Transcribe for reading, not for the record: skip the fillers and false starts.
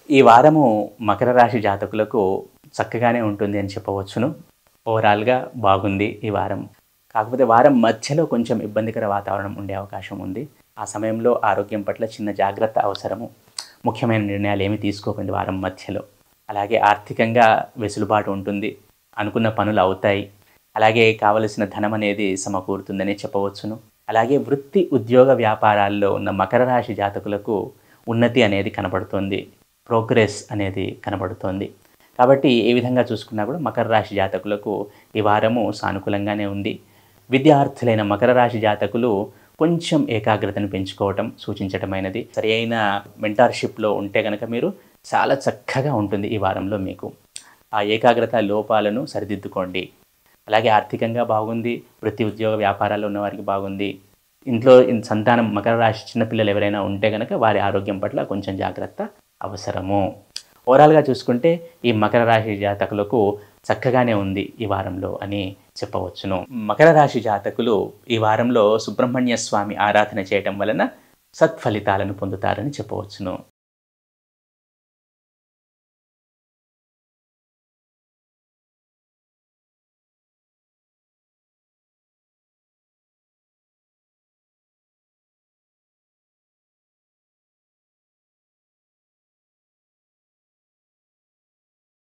ఈ వారము మకర రాశి జాతకులకు చక్కగానే ఉంటుంది అని చెప్పవచ్చును. ఓవరాల్‌గా బాగుంది ఈ వారం. కాకపోతే వారం మధ్యలో కొంచెం ఇబ్బందికర వాతావరణం ఉండే అవకాశం ఉంది. ఆ సమయంలో ఆరోగ్యం పట్ల చిన్న జాగ్రత్త అవసరము. ముఖ్యమైన నిర్ణయాలు ఏమి తీసుకోకండి వారం మధ్యలో. అలాగే ఆర్థికంగా వెసులుబాటు ఉంటుంది. అనుకున్న పనులు అవుతాయి. అలాగే కావలసిన ధనం అనేది సమకూరుతుందని చెప్పవచ్చును. అలాగే వృత్తి, ఉద్యోగ, వ్యాపారాల్లో ఉన్న మకర రాశి జాతకులకు ఉన్నతి అనేది కనబడుతుంది. ప్రోగ్రెస్ అనేది కనబడుతోంది. కాబట్టి ఏ విధంగా చూసుకున్నా కూడా మకర రాశి జాతకులకు ఈ వారము సానుకూలంగానే ఉంది. విద్యార్థులైన మకర రాశి జాతకులు కొంచెం ఏకాగ్రతను పెంచుకోవటం సూచించటమైనది. సరియైన మెంటార్‌షిప్‌లో ఉంటే గనక మీరు చాలా చక్కగా ఉంటుంది ఈ వారంలో మీకు. ఆ ఏకాగ్రత లోపాలను సరిదిద్దుకోండి. అలాగే ఆర్థికంగా బాగుంది. వృత్తి, ఉద్యోగ, వ్యాపారాల్లో ఉన్నవారికి బాగుంది. ఇంట్లో సంతానం మకర రాశి చిన్న పిల్లలు ఎవరైనా ఉంటే గనక వారి ఆరోగ్యం పట్ల కొంచెం జాగ్రత్త అవసరము. ఓవరాల్‌గా చూసుకుంటే ఈ మకర రాశి జాతకులకు చక్కగానే ఉంది ఈ వారంలో అని చెప్పవచ్చును. మకర రాశి జాతకులు ఈ వారంలో సుబ్రహ్మణ్య స్వామి ఆరాధన చేయటం వలన సత్ఫలితాలను పొందుతారని చెప్పవచ్చును.